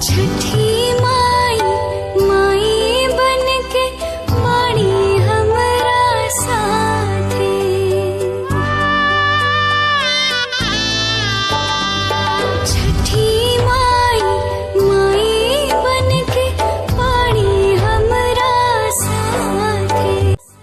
छठी माई माई बनके बाड़ी हमरा साथे। छठी माई माई बनके बाड़ी हमरा साथे।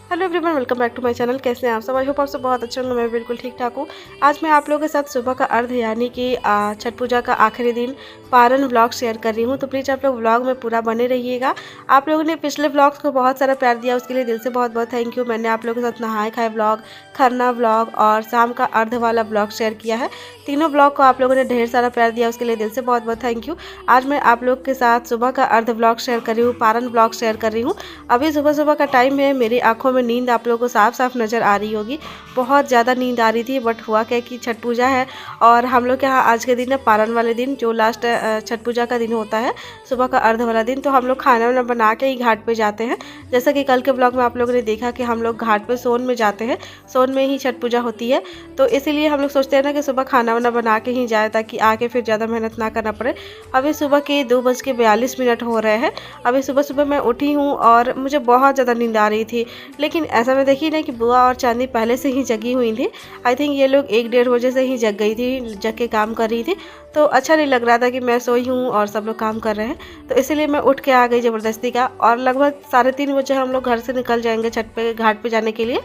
Hello everyone, welcome back to my channel. कैसे हैं आप सब? आई होप आप सब बहुत अच्छे होंगे। मैं बिल्कुल ठीक ठाक हूँ। आज मैं आप लोगों के साथ सुबह का अर्घ यानी कि छठ पूजा का आखिरी दिन पारण व्लॉग शेयर कर रही हूँ। तो प्लीज़ आप लोग व्लॉग में पूरा बने रहिएगा। आप लोगों ने पिछले व्लॉग्स को बहुत सारा प्यार दिया, उसके लिए दिल से बहुत बहुत थैंक यू। मैंने आप लोगों के साथ नहाए खाए व्लॉग, खरना व्लॉग और शाम का अर्घ वाला व्लॉग शेयर किया है। तीनों व्लॉग को आप लोगों ने ढेर सारा प्यार दिया, उसके लिए दिल से बहुत बहुत थैंक यू। आज मैं आप लोग के साथ सुबह का अर्घ व्लॉग शेयर कर रही हूँ, पारण व्लॉग शेयर कर रही हूँ। अभी सुबह सुबह का टाइम है, मेरी आंखों में नींद आप लोगों को साफ साफ नज़र आ रही होगी। बहुत ज़्यादा नींद आ रही थी, बट हुआ क्या कि छठ पूजा है और हम लोग के यहाँ आज के दिन है पारण वाले दिन, जो लास्ट छठ पूजा का दिन होता है, सुबह का अर्घ वाला दिन। तो हम लोग खाना वाना बना के ही घाट पे जाते हैं। जैसा कि कल के ब्लॉग में आप लोगों ने देखा कि हम लोग घाट पे सोन में जाते हैं, सोन में ही छठ पूजा होती है। तो इसीलिए हम लोग सोचते हैं ना कि सुबह खाना वाना बना के ही जाए, ताकि आके फिर ज़्यादा मेहनत ना करना पड़े। अभी सुबह के 2:42 हो रहे हैं। अभी सुबह सुबह मैं उठी हूँ और मुझे बहुत ज़्यादा नींद आ रही थी, लेकिन ऐसा मैं देखी ना कि बुआ और चांदी पहले से ही जगी हुई थी। आई थिंक ये लोग 1-1:30 बजे से ही जग गई थी, जग के काम कर रही थी। तो अच्छा नहीं लग रहा था कि मैं सोई हूँ और सब लोग काम कर रहे हैं। तो इसीलिए मैं उठ के आ गई ज़बरदस्ती का, और लगभग 3:30 बजे हम लोग घर से निकल जाएंगे छठ पे घाट पे जाने के लिए।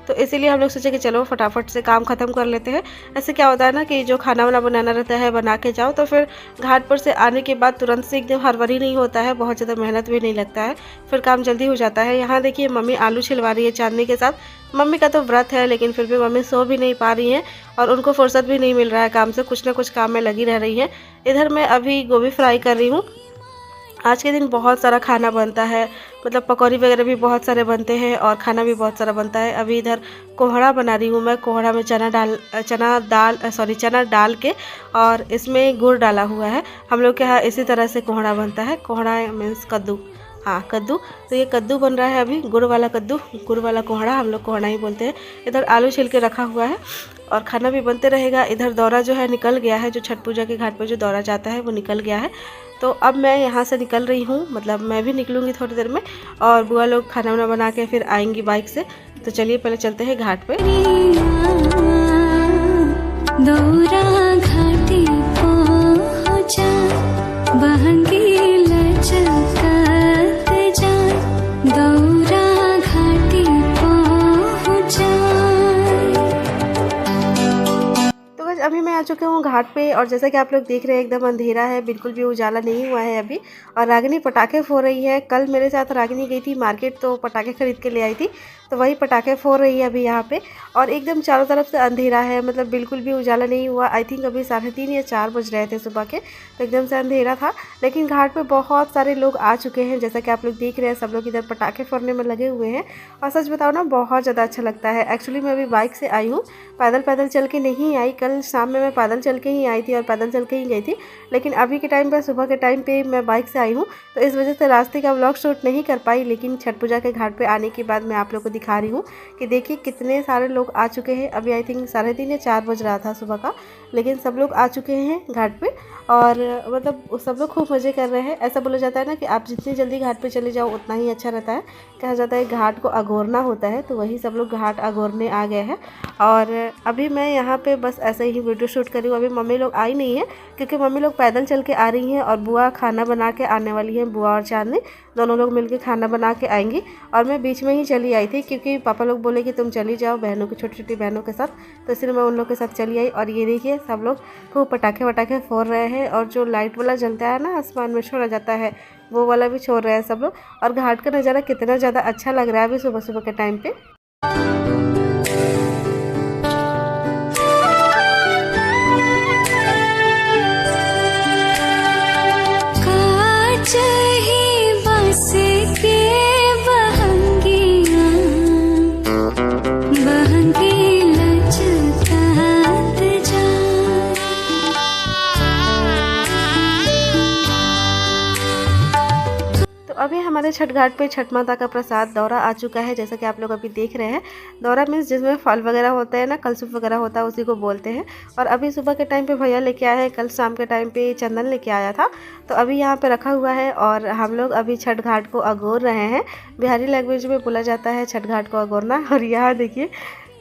तो इसीलिए हम लोग सोचे कि चलो फटाफट से काम ख़त्म कर लेते हैं। ऐसे क्या होता है ना कि जो खाना वाना बनाना रहता है बना के जाओ, तो फिर घाट पर से आने के बाद तुरंत से एकदम हड़बड़ी नहीं होता है, बहुत ज़्यादा मेहनत भी नहीं लगता है, फिर काम जल्दी हो जाता है। यहाँ देखिए मम्मी आलू छिलवा रही है चांदनी के साथ। मम्मी का तो व्रत है, लेकिन फिर भी मम्मी सो भी नहीं पा रही हैं और उनको फुर्सत भी नहीं मिल रहा है काम से, कुछ ना कुछ काम में लगी रह रही है। इधर मैं अभी गोभी फ्राई कर रही हूँ। आज के दिन बहुत सारा खाना बनता है, मतलब पकौड़ी वगैरह भी बहुत सारे बनते हैं और खाना भी बहुत सारा बनता है। अभी इधर कोहड़ा बना रही हूँ मैं। कोहड़ा में चना डाल के और इसमें गुड़ डाला हुआ है। हम लोग के यहाँ इसी तरह से कोहड़ा बनता है। कोहड़ा मीन्स कद्दू, हाँ कद्दू। तो ये कद्दू बन रहा है अभी, गुड़ वाला कद्दू, गुड़ वाला कोहड़ा, हम लोग कोहड़ा ही बोलते हैं। इधर आलू छिल के रखा हुआ है और खाना भी बनते रहेगा। इधर दौरा जो है निकल गया है, जो छठ पूजा के घाट पर जो दौरा जाता है वो निकल गया है। तो अब मैं यहाँ से निकल रही हूँ, मतलब मैं भी निकलूँगी थोड़ी देर में, और बुआ लोग खाना वाना बना के फिर आएंगी बाइक से। तो चलिए पहले चलते हैं घाट पे। दौरा घाटी पहुँचा, बहंगी लचकत जाए, दौरा घाटी पहुँचा। तो बस अभी मैं आ चुकी हूँ घाट पे, और जैसा कि आप लोग देख रहे हैं एकदम अंधेरा है, बिल्कुल भी उजाला नहीं हुआ है अभी। और रागिनी पटाखे फोड़ रही है। कल मेरे साथ रागिनी गई थी मार्केट, तो पटाखे खरीद के ले आई थी, तो वही पटाखे फोड़ रही है अभी यहाँ पे। और एकदम चारों तरफ से अंधेरा है, मतलब बिल्कुल भी उजाला नहीं हुआ। आई थिंक अभी 3:30 या 4 बज रहे थे सुबह के, तो एकदम से अंधेरा था। लेकिन घाट पे बहुत सारे लोग आ चुके हैं, जैसा कि आप लोग देख रहे हैं। सब लोग इधर पटाखे फोड़ने में लगे हुए हैं और सच बताओ ना बहुत ज़्यादा अच्छा लगता है। एक्चुअली मैं अभी बाइक से आई हूँ, पैदल चल के नहीं आई। कल शाम में मैं पैदल चल के ही आई थी और पैदल चल के ही गई थी, लेकिन अभी के टाइम पे, सुबह के टाइम पे मैं बाइक से आई हूँ, तो इस वजह से रास्ते का व्लॉग शूट नहीं कर पाई। लेकिन छठ पूजा के घाट पे आने के बाद मैं आप लोग को दिखा रही हूँ कि देखिए कितने सारे लोग आ चुके हैं। अभी आई थिंक 3:30 या 4 बज रहा था सुबह का, लेकिन सब लोग आ चुके हैं घाट पे। और मतलब सब लोग खूब मज़े कर रहे हैं। ऐसा बोला जाता है ना कि आप जितनी जल्दी घाट पे चले जाओ उतना ही अच्छा रहता है। कहा जाता है घाट को अगोरना होता है, तो वही सब लोग घाट अगोरने आ गए हैं। और अभी मैं यहाँ पे बस ऐसे ही वीडियो शूट कर रही हूँ। अभी मम्मी लोग आई नहीं है, क्योंकि मम्मी लोग पैदल चल के आ रही हैं और बुआ खाना बना के आने वाली हैं। बुआ और चांदनी दोनों लोग मिलकर खाना बना के आएंगी, और मैं बीच में ही चली आई थी, क्योंकि पापा लोग बोले कि तुम चली जाओ बहनों की, छोटी छोटी बहनों के साथ, तो इसलिए मैं उन लोग के साथ चली आई। और ये देखिए सब लोग खूब पटाखे वटाखे फोड़ रहे हैं, और जो लाइट वाला जलता है ना आसमान में छोड़ा जाता है, वो वाला भी छोड़ रहे हैं सब लोग। और घाट का नज़ारा कितना ज़्यादा अच्छा लग रहा है अभी सुबह सुबह के टाइम पे। चाहे बस के बहंगियाँ, बहंगी लचकत जाए। तो अभी हमारे छठ घाट पे छठ माता का प्रसाद दौरा आ चुका है, जैसा कि आप लोग अभी देख रहे हैं। दौरा मीन्स जिसमें फल वगैरह होते हैं ना, कलसुप वगैरह होता है, उसी को बोलते हैं। और अभी सुबह के टाइम पे भैया लेके आए हैं, कल शाम के टाइम पे चंदन लेके आया था, तो अभी यहाँ पे रखा हुआ है। और हम लोग अभी छठ घाट को अगोर रहे हैं। बिहारी लैंग्वेज में बोला जाता है छठ घाट को अगोरना। और यहाँ देखिए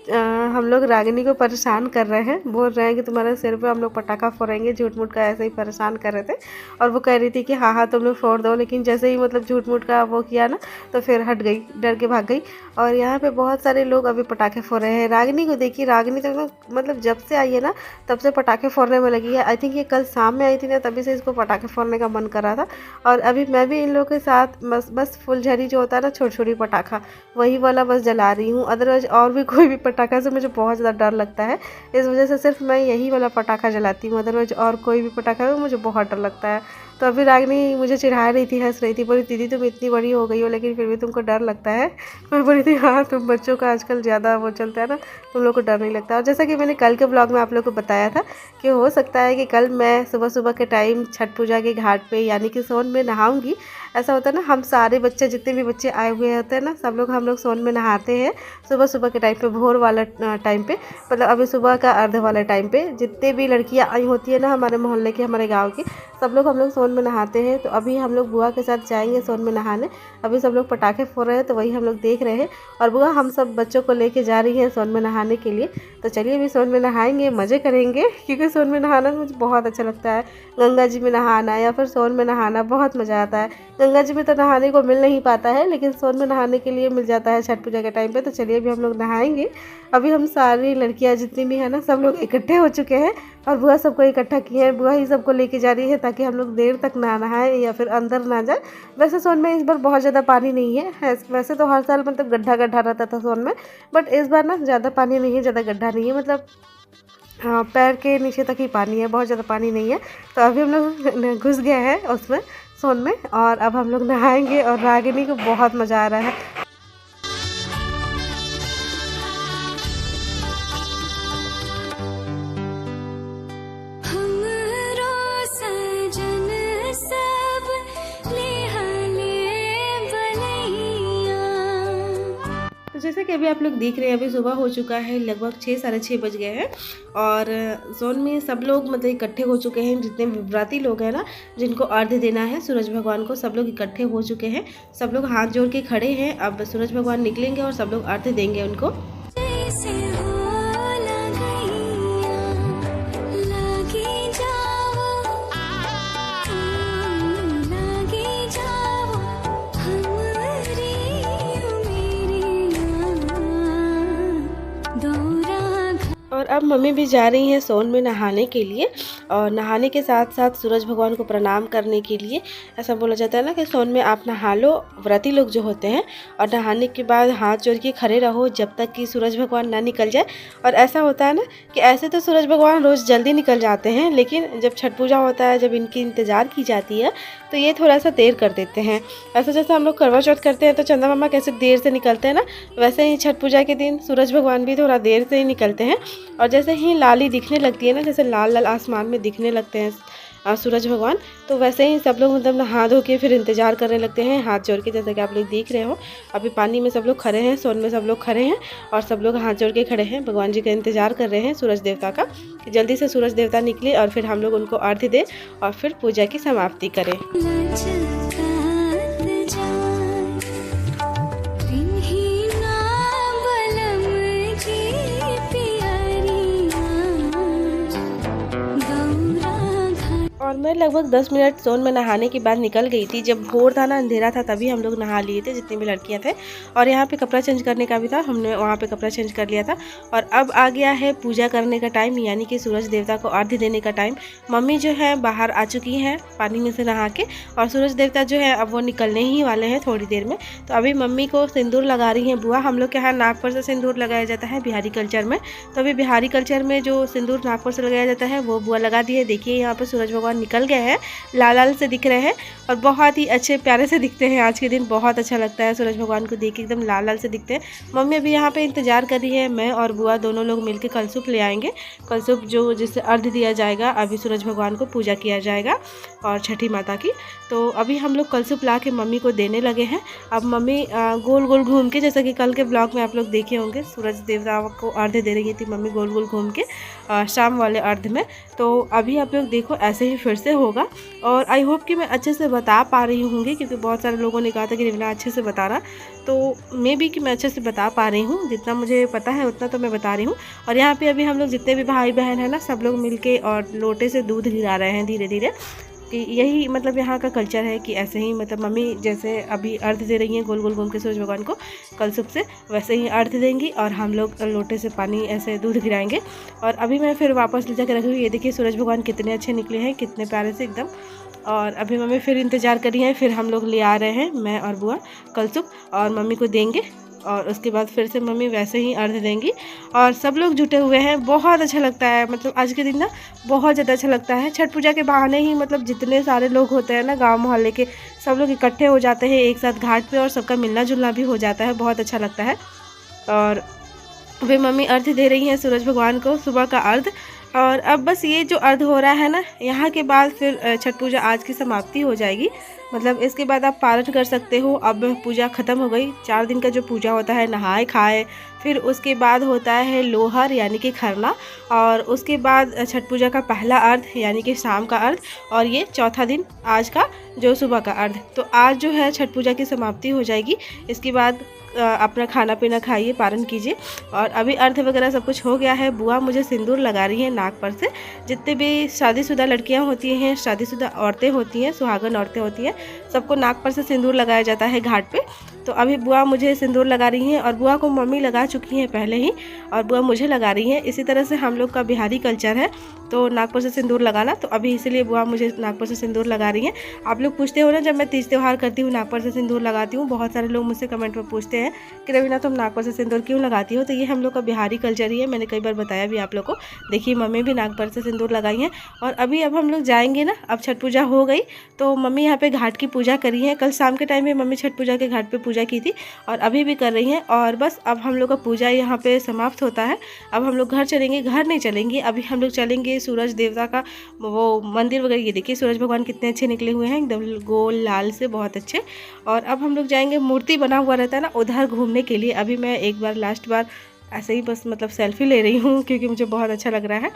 हम लोग रागिनी को परेशान कर रहे हैं, बोल रहे हैं कि तुम्हारे सिर पे हम लोग पटाखा फोड़ेंगे, झूठ मूठ का ऐसे ही परेशान कर रहे थे। और वो कह रही थी कि हाँ हाँ तुम लोग फोड़ दो, लेकिन जैसे ही मतलब झूठ मूठ का वो किया ना, तो फिर हट गई, डर के भाग गई। और यहाँ पे बहुत सारे लोग अभी पटाखे फोड़ रहे हैं। रागिनी को देखिए, रागिनी तो मतलब जब से आई है ना, तब से पटाखे फोड़ने में लगी है। आई थिंक ये कल शाम में आई थी ना, तभी से इसको पटाखे फोड़ने का मन कर रहा था। और अभी मैं भी इन लोगों के साथ बस फुलझड़ी जो होता है ना, छोटी छोटी पटाखा, वही वाला बस जला रही हूँ। अदरवाइज और भी कोई भी पटाखा से मुझे बहुत ज़्यादा डर लगता है, इस वजह से सिर्फ मैं यही वाला पटाखा जलाती हूँ। अदरवाइज और कोई भी पटाखा है मुझे बहुत डर लगता है। तो अभी रागिनी मुझे चिढ़ा रही थी, हंस रही थी, बोली दीदी तुम इतनी बड़ी हो गई हो लेकिन फिर भी तुमको डर लगता है। मैं बोली थी हाँ, तुम बच्चों का आजकल ज़्यादा वो चलता है ना, तुम लोग को डर नहीं लगता। और जैसा कि मैंने कल के ब्लॉग में आप लोग को बताया था कि हो सकता है कि कल मैं सुबह सुबह के टाइम छठ पूजा के घाट पे यानी कि सोन में नहाऊंगी। ऐसा होता है ना, हम सारे बच्चे, जितने भी बच्चे आए हुए होते हैं ना, सब लोग हम लोग सोन में नहाते हैं सुबह सुबह के टाइम पे, भोर वाला टाइम पे, मतलब अभी सुबह का अर्ध वाला टाइम पे। जितने भी लड़कियां आई होती है ना हमारे मोहल्ले की, हमारे गांव की, सब लोग हम लोग सोन में नहाते हैं। तो अभी हम लोग बुआ के साथ जाएंगे सोन में नहाने। अभी सब लोग पटाखे फोड़ रहे हैं, तो वही हम लोग देख रहे हैं। और बुआ हम सब बच्चों को लेके जा रही है सोन में नहाने के लिए। तो चलिए अभी सोन में नहाएंगे, मज़े करेंगे, क्योंकि सोन में नहाना मुझे बहुत अच्छा लगता है। गंगा जी में नहाना या फिर सोन में नहाना बहुत मज़ा आता है। गंगा जी में तो नहाने को मिल नहीं पाता है, लेकिन सोन में नहाने के लिए मिल जाता है छठ पूजा के टाइम पे। तो चलिए अभी हम लोग नहाएंगे। अभी हम सारी लड़कियां जितनी भी है ना, सब लोग इकट्ठे हो चुके हैं और बुआ सबको इकट्ठा किए हैं। बुआ ही सबको लेके जा रही है ताकि हम लोग देर तक ना नहाए या फिर अंदर ना जाए। वैसे सोन में इस बार बहुत ज़्यादा पानी नहीं है, वैसे तो हर साल मतलब गड्ढा गड्ढा रहता था सोन में, बट इस बार ना ज़्यादा पानी नहीं है, ज़्यादा गड्ढा नहीं है, मतलब हाँ पैर के नीचे तक ही पानी है, बहुत ज़्यादा पानी नहीं है। तो अभी हम लोग घुस गए हैं उसमें, सोन में, और अब हम लोग नहाएंगे। और रागिनी को बहुत मज़ा आ रहा है। हमरो सजन सब लेहले बनैया। तो जैसे कि अभी आप लोग देख रहे हैं, अभी सुबह हो चुका है, लगभग 6 साढ़े 6 बज गए हैं। और सोन में सब लोग मतलब इकट्ठे हो चुके हैं। जितने व्रती लोग हैं ना, जिनको अर्घ्य देना है सूरज भगवान को, सब लोग इकट्ठे हो चुके हैं। सब लोग हाथ जोड़ के खड़े हैं। अब सूरज भगवान निकलेंगे और सब लोग अर्घ्य देंगे उनको। जैसे हो लगैया, लागी जाओ, लागी जाओ हमरी उमेरिया, दौरा और अब मम्मी भी जा रही हैं सोन में नहाने के लिए। और नहाने के साथ साथ सूरज भगवान को प्रणाम करने के लिए। ऐसा बोला जाता है ना कि सोन में आप नहा लो, व्रती लोग जो होते हैं, और नहाने के बाद हाथ जोड़ के खड़े रहो जब तक कि सूरज भगवान ना निकल जाए। और ऐसा होता है ना कि ऐसे तो सूरज भगवान रोज़ जल्दी निकल जाते हैं, लेकिन जब छठ पूजा होता है, जब इनकी इंतज़ार की जाती है, तो ये थोड़ा सा देर कर देते हैं। ऐसा जैसे हम लोग करवा चौथ करते हैं तो चंदा मामा कैसे देर से निकलते हैं ना, वैसे ही छठ पूजा के दिन सूरज भगवान भी थोड़ा देर से ही निकलते हैं। और जैसे ही लाली दिखने लगती है ना, जैसे लाल लाल आसमान में दिखने लगते हैं सूरज भगवान, तो वैसे ही सब लोग मतलब नहा धो के फिर इंतज़ार करने लगते हैं हाथ जोड़ के। जैसे कि आप लोग देख रहे हो, अभी पानी में सब लोग खड़े हैं, सोन में सब लोग खड़े हैं, और सब लोग हाथ जोड़ के खड़े हैं, भगवान जी का इंतज़ार कर रहे हैं सूरज देवता का, कि जल्दी से सूरज देवता निकले और फिर हम लोग उनको अर्घ्य दें और फिर पूजा की समाप्ति करें। लचकात जाए, रिन्ही ना बलम जी पियरिया, दौरा घाट। और मैं लगभग 10 मिनट सोन में नहाने के बाद निकल गई थी। जब भोर था ना, अंधेरा था, तभी हम लोग नहा लिए थे, जितनी भी लड़कियां थे। और यहाँ पे कपड़ा चेंज करने का भी था, हमने वहाँ पे कपड़ा चेंज कर लिया था। और अब आ गया है पूजा करने का टाइम, यानी कि सूरज देवता को अर्घ्य देने का टाइम। मम्मी जो है बाहर आ चुकी हैं पानी में से नहा के, और सूरज देवता जो है अब वो निकलने ही वाले हैं थोड़ी देर में। तो अभी मम्मी को सिंदूर लगा रही हैं बुआ। हम लोग के यहाँ नाक पर से सिंदूर लगाया जाता है बिहारी कल्चर में, तो अभी बिहारी कल्चर में जो सिंदूर नाक पर से लगाया जाता है वो बुआ लगा दी है। देखिए यहाँ पर सूरज भगवान निकल गए हैं, लाल लाल से दिख रहे हैं और बहुत ही अच्छे प्यारे से दिखते हैं। आज के दिन बहुत अच्छा लगता है सूरज भगवान को देख के, एकदम लाल लाल से दिखते हैं। मम्मी अभी यहाँ पे इंतज़ार कर रही है, मैं और बुआ दोनों लोग मिलकर कलसूप ले आएंगे। कलसूप जो जिससे अर्घ दिया जाएगा, अभी सूरज भगवान को पूजा किया जाएगा और छठी माता की। तो अभी हम लोग कलसूप ला के मम्मी को देने लगे हैं। अब मम्मी गोल गोल घूम के, जैसा कि कल के ब्लॉग में आप लोग देखे होंगे, सूरज देवता को अर्घ दे रही थी मम्मी गोल गोल घूम के शाम वाले अर्घ में। तो अभी आप लोग देखो ऐसे ही फिर से होगा और आई होप कि मैं अच्छे से बता पा रही होंगी, क्योंकि बहुत सारे लोगों ने कहा था कि रिवना अच्छे से बता रहा, तो मे बी कि मैं अच्छे से बता पा रही हूँ। जितना मुझे पता है उतना तो मैं बता रही हूँ। और यहाँ पे अभी हम लोग जितने भी भाई बहन हैं ना, सब लोग मिलके और लोटे से दूध गिरा रहे हैं धीरे धीरे। कि यही मतलब यहाँ का कल्चर है कि ऐसे ही मतलब मम्मी जैसे अभी अर्घ दे रही हैं गोल गोल घूम के सूरज भगवान को कलसूप से, वैसे ही अर्घ देंगी और हम लोग लोटे से पानी ऐसे दूध गिराएंगे। और अभी मैं फिर वापस ले जाकर रखूँगी। ये देखिए सूरज भगवान कितने अच्छे निकले हैं, कितने प्यारे से एकदम। और अभी मम्मी फिर इंतज़ार कर रही हैं, फिर हम लोग ले आ रहे हैं, मैं और बुआ कलसूप, और मम्मी को देंगे और उसके बाद फिर से मम्मी वैसे ही अर्घ देंगी। और सब लोग जुटे हुए हैं, बहुत अच्छा लगता है। मतलब आज के दिन ना बहुत ज़्यादा अच्छा लगता है। छठ पूजा के बहाने ही मतलब जितने सारे लोग होते हैं ना गांव मोहल्ले के, सब लोग इकट्ठे हो जाते हैं एक साथ घाट पे और सबका मिलना जुलना भी हो जाता है, बहुत अच्छा लगता है। और वे मम्मी अर्घ दे रही हैं सूरज भगवान को, सुबह का अर्घ। और अब बस ये जो अर्घ हो रहा है ना, यहाँ के बाद फिर छठ पूजा आज की समाप्ति हो जाएगी। मतलब इसके बाद आप पारण कर सकते हो। अब पूजा ख़त्म हो गई। 4 दिन का जो पूजा होता है, नहाए खाए, फिर उसके बाद होता है लोहर यानी कि खरना, और उसके बाद छठ पूजा का पहला अर्घ यानी कि शाम का अर्घ, और ये चौथा दिन आज का जो सुबह का अर्घ। तो आज जो है छठ पूजा की समाप्ति हो जाएगी। इसके बाद अपना खाना पीना खाइए, पारण कीजिए। और अभी अर्घ वगैरह सब कुछ हो गया है। बुआ मुझे सिंदूर लगा रही हैं नाक पर से। जितने भी शादीशुदा लड़कियां होती हैं, शादीशुदा औरतें होती हैं, सुहागन औरतें होती हैं, सबको नाक पर से सिंदूर लगाया जाता है घाट पे। तो अभी बुआ मुझे सिंदूर लगा रही हैं और बुआ को मम्मी लगा चुकी हैं पहले ही, और बुआ मुझे लगा रही हैं। इसी तरह से हम लोग का बिहारी कल्चर है, तो नाक पर से सिंदूर लगाना। तो अभी इसीलिए बुआ मुझे नाक पर से सिंदूर लगा रही हैं। आप लोग पूछते हो ना, जब मैं तीज त्यौहार करती हूँ नाक पर से सिंदूर लगाती हूँ, बहुत सारे लोग मुझसे कमेंट में पूछते हैं कि रवीना तुम नाक पर से सिंदूर क्यों लगाती हो। तो ये हम लोग का बिहारी कल्चर ही है, मैंने कई बार बताया भी आप लोग को। देखिए मम्मी भी नाक पर से सिंदूर लगाई हैं। और अभी अब हम लोग जाएंगे ना, अब छठ पूजा हो गई तो मम्मी यहाँ पे घाट की पूजा करी है। कल शाम के टाइम में मम्मी छठ पूजा के घाट पे पूजा की थी और अभी भी कर रही हैं। और बस अब हम लोग का पूजा यहाँ पे समाप्त होता है। अब हम लोग घर चलेंगे, घर नहीं चलेंगे, अभी हम लोग चलेंगे सूरज देवता का वो मंदिर वगैरह। ये देखिए सूरज भगवान कितने अच्छे निकले हुए हैं, एकदम गोल लाल से, बहुत अच्छे। और अब हम लोग जाएंगे, मूर्ति बना हुआ रहता है ना उधर घूमने के लिए। अभी मैं एक बार लास्ट बार ऐसे ही बस मतलब सेल्फी ले रही हूँ, क्योंकि मुझे बहुत अच्छा लग रहा है।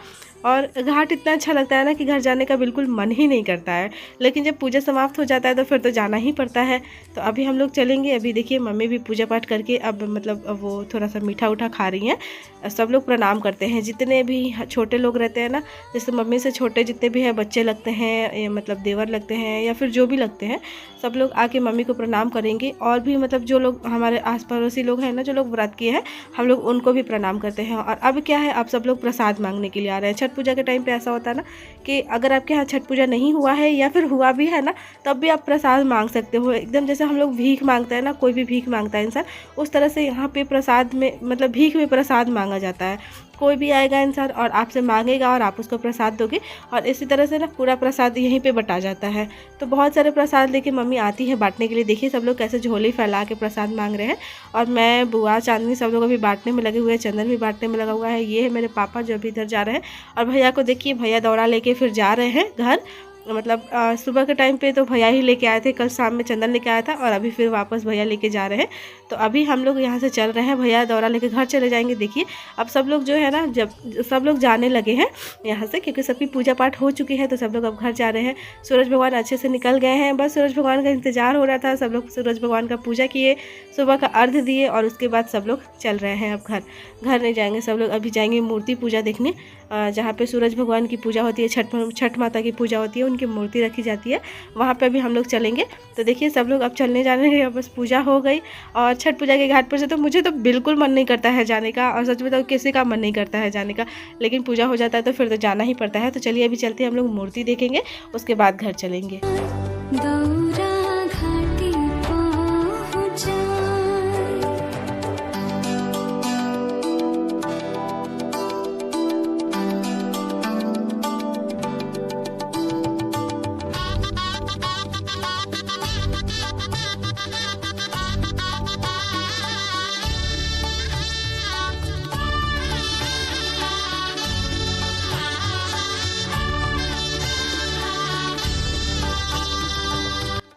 और घाट इतना अच्छा लगता है ना कि घर जाने का बिल्कुल मन ही नहीं करता है। लेकिन जब पूजा समाप्त हो जाता है तो फिर तो जाना ही पड़ता है। तो अभी हम लोग चलेंगे। अभी देखिए मम्मी भी पूजा पाठ करके अब मतलब वो थोड़ा सा मीठा उठा खा रही हैं। सब लोग प्रणाम करते हैं, जितने भी छोटे लोग रहते हैं ना, जैसे मम्मी से छोटे जितने भी हैं बच्चे लगते हैं, मतलब देवर लगते हैं या फिर जो भी लगते हैं, सब लोग आके मम्मी को प्रणाम करेंगे। और भी मतलब जो लोग हमारे आस पड़ोसी लोग हैं ना, जो लोग व्रत किए हैं, हम लोग उनको भी प्रणाम करते हैं। और अब क्या है, अब सब लोग प्रसाद मांगने के लिए आ रहे हैं। छठ पूजा के टाइम पे ऐसा होता है ना कि अगर आपके यहाँ छठ पूजा नहीं हुआ है या फिर हुआ भी है ना, तब भी आप प्रसाद मांग सकते हो। एकदम जैसे हम लोग भीख मांगते हैं ना, कोई भी भीख मांगता है इंसान, उस तरह से यहाँ पे प्रसाद में मतलब भीख में प्रसाद मांगा जाता है। कोई भी आएगा इंसान और आपसे मांगेगा और आप उसको प्रसाद दोगे, और इसी तरह से ना पूरा प्रसाद यहीं पे बटा जाता है। तो बहुत सारे प्रसाद लेके मम्मी आती है बांटने के लिए। देखिए सब लोग कैसे झोली फैला के प्रसाद मांग रहे हैं। और मैं, बुआ, चांदनी, सब लोग अभी बांटने में लगे हुए हैं। चंदन भी बांटने में लगा हुआ है। ये है मेरे पापा जो अभी इधर जा रहे हैं। और भैया को देखिए, भैया दौड़ा लेके फिर जा रहे हैं घर। मतलब सुबह के टाइम पे तो भैया ही लेके आए थे, कल शाम में चंदन लेके आया था, और अभी फिर वापस भैया लेके जा रहे हैं। तो अभी हम लोग यहाँ से चल रहे हैं, भैया दौरा लेके घर चले जाएंगे। देखिए अब सब लोग जो है ना, जब सब लोग जाने लगे हैं यहाँ से, क्योंकि सबकी पूजा पाठ हो चुकी है, तो सब लोग अब घर जा रहे हैं। सूरज भगवान अच्छे से निकल गए हैं, बस सूरज भगवान का इंतजार हो रहा था। सब लोग सूरज भगवान का पूजा किए, सुबह का अर्घ दिए, और उसके बाद सब लोग चल रहे हैं अब घर। घर नहीं जाएंगे, सब लोग अभी जाएंगे मूर्ति पूजा देखने, जहाँ पे सूरज भगवान की पूजा होती है, छठ माता की पूजा होती है, उनकी मूर्ति रखी जाती है, वहाँ पे भी हम लोग चलेंगे। तो देखिए सब लोग अब चलने जाने हैं, बस पूजा हो गई। और छठ पूजा के घाट पर से तो मुझे तो बिल्कुल मन नहीं करता है जाने का, और सच बताऊं किसी का मन नहीं करता है जाने का, लेकिन पूजा हो जाता है तो फिर तो जाना ही पड़ता है। तो चलिए अभी चलते हैं, हम लोग मूर्ति देखेंगे, उसके बाद घर चलेंगे। दौरा घाटी पहुँचाए,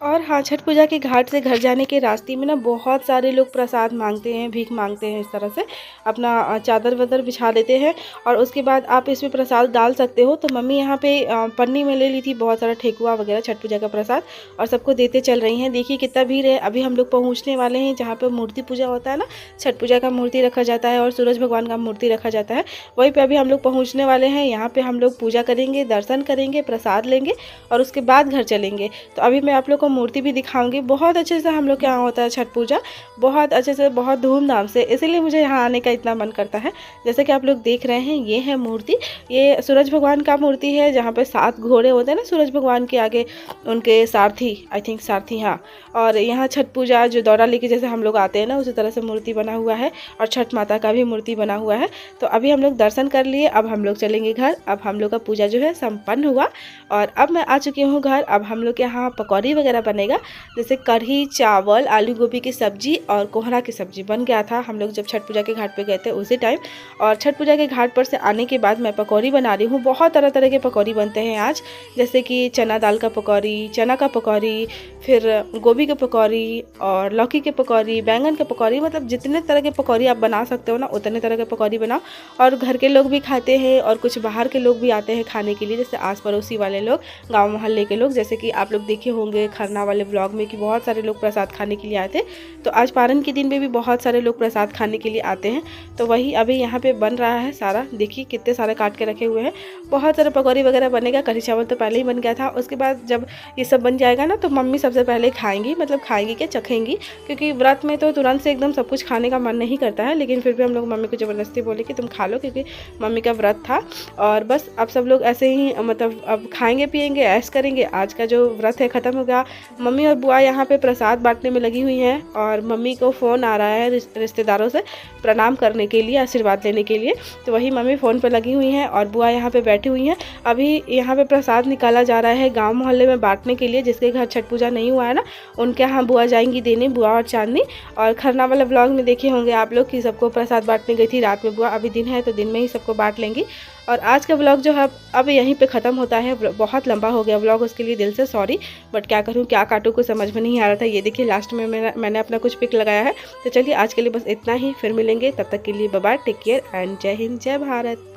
और हाँ, छठ पूजा के घाट से घर जाने के रास्ते में ना बहुत सारे लोग प्रसाद मांगते हैं, भीख मांगते हैं। इस तरह से अपना चादर वादर बिछा देते हैं और उसके बाद आप इसमें प्रसाद डाल सकते हो। तो मम्मी यहाँ पे पन्नी में ले ली थी बहुत सारा ठेकुआ वगैरह छठ पूजा का प्रसाद और सबको देते चल रही हैं। देखिए कितना भीड़ है। अभी हम लोग पहुँचने वाले हैं जहाँ पर मूर्ति पूजा होता है ना, छठ पूजा का मूर्ति रखा जाता है और सूरज भगवान का मूर्ति रखा जाता है, वहीं पर अभी हम लोग पहुँचने वाले हैं। यहाँ पर हम लोग पूजा करेंगे, दर्शन करेंगे, प्रसाद लेंगे और उसके बाद घर चलेंगे। तो अभी मैं आप लोग को मूर्ति भी दिखाऊंगी। बहुत अच्छे से हम लोग के यहाँ होता है छठ पूजा, बहुत अच्छे से, बहुत धूमधाम से, इसीलिए मुझे यहाँ आने का इतना मन करता है। जैसे कि आप लोग देख रहे हैं, ये है मूर्ति, ये सूरज भगवान का मूर्ति है जहाँ पे 7 घोड़े होते हैं ना सूरज भगवान के आगे, उनके सारथी, आई थिंक सारथी, हाँ। और यहाँ छठ पूजा जो दौरा लेके जैसे हम लोग आते हैं ना, उसी तरह से मूर्ति बना हुआ है और छठ माता का भी मूर्ति बना हुआ है। तो अभी हम लोग दर्शन कर लिए, अब हम लोग चलेंगे घर। अब हम लोग का पूजा जो है संपन्न हुआ और अब मैं आ चुकी हूँ घर। अब हम लोग के यहाँ पकौड़ी वगैरह बनेगा, जैसे कढ़ी चावल, आलू गोभी की सब्जी और कोहरा की सब्जी बन गया था हम लोग जब छठ पूजा के घाट पे गए थे उसी टाइम। और छठ पूजा के घाट पर से आने के बाद मैं पकौड़ी बना रही हूँ। बहुत तरह तरह के पकौड़ी बनते हैं आज, जैसे कि चना दाल का पकौड़ी, चना का पकौड़ी, फिर गोभी के पकौड़ी और लौकी के पकौड़ी, बैंगन के पकौड़ी, मतलब जितने तरह के पकौड़ी आप बना सकते हो ना, उतने तरह के पकौड़ी बनाओ। और घर के लोग भी खाते हैं और कुछ बाहर के लोग भी आते हैं खाने के लिए, जैसे आस पड़ोसी वाले लोग, गाँव मोहल्ले के लोग। जैसे कि आप लोग देखे होंगे खरना वाले ब्लॉग में कि बहुत सारे लोग प्रसाद खाने के लिए आए थे। तो आज पारन के दिन में भी बहुत सारे लोग प्रसाद खाने के लिए आते हैं। तो वही अभी यहाँ पे बन रहा है सारा। देखिए कितने सारे काट के रखे हुए हैं, बहुत सारे पकौड़ी वगैरह बनेगा। कढ़ी चावल तो पहले ही बन गया था। उसके बाद जब ये सब बन जाएगा ना, तो मम्मी सबसे पहले खाएंगी, मतलब खाएंगी क्या, चखेंगी, क्योंकि व्रत में तो तुरंत से एकदम सब कुछ खाने का मन नहीं करता है। लेकिन फिर भी हम लोग मम्मी को ज़बरदस्ती बोले कि तुम खा लो, क्योंकि मम्मी का व्रत था। और बस अब सब लोग ऐसे ही मतलब अब खाएंगे पिएंगे, ऐश करेंगे। आज का जो व्रत है ख़त्म हो गया। मम्मी और बुआ यहाँ पे प्रसाद बांटने में लगी हुई हैं और मम्मी को फ़ोन आ रहा है रिश्तेदारों से प्रणाम करने के लिए, आशीर्वाद लेने के लिए। तो वही मम्मी फ़ोन पे लगी हुई हैं और बुआ यहाँ पे बैठी हुई हैं। अभी यहाँ पे प्रसाद निकाला जा रहा है गांव मोहल्ले में बांटने के लिए। जिसके घर छठ पूजा नहीं हुआ है ना, उनके यहाँ बुआ जाएंगी देने, बुआ और चांदनी। और खरना वाला ब्लॉग में देखे होंगे आप लोग कि सबको प्रसाद बांटने गई थी रात में बुआ। अभी दिन है तो दिन में ही सबको बांट लेंगी। और आज का ब्लॉग जो है अब यहीं पे ख़त्म होता है। बहुत लंबा हो गया ब्लॉग, उसके लिए दिल से सॉरी, बट क्या करूँ, क्या काटूँ, कुछ समझ में नहीं आ रहा था। ये देखिए लास्ट में मैंने अपना कुछ पिक लगाया है। तो चलिए आज के लिए बस इतना ही, फिर मिलेंगे, तब तक के लिए bye bye, take care and जय हिंद, जय भारत।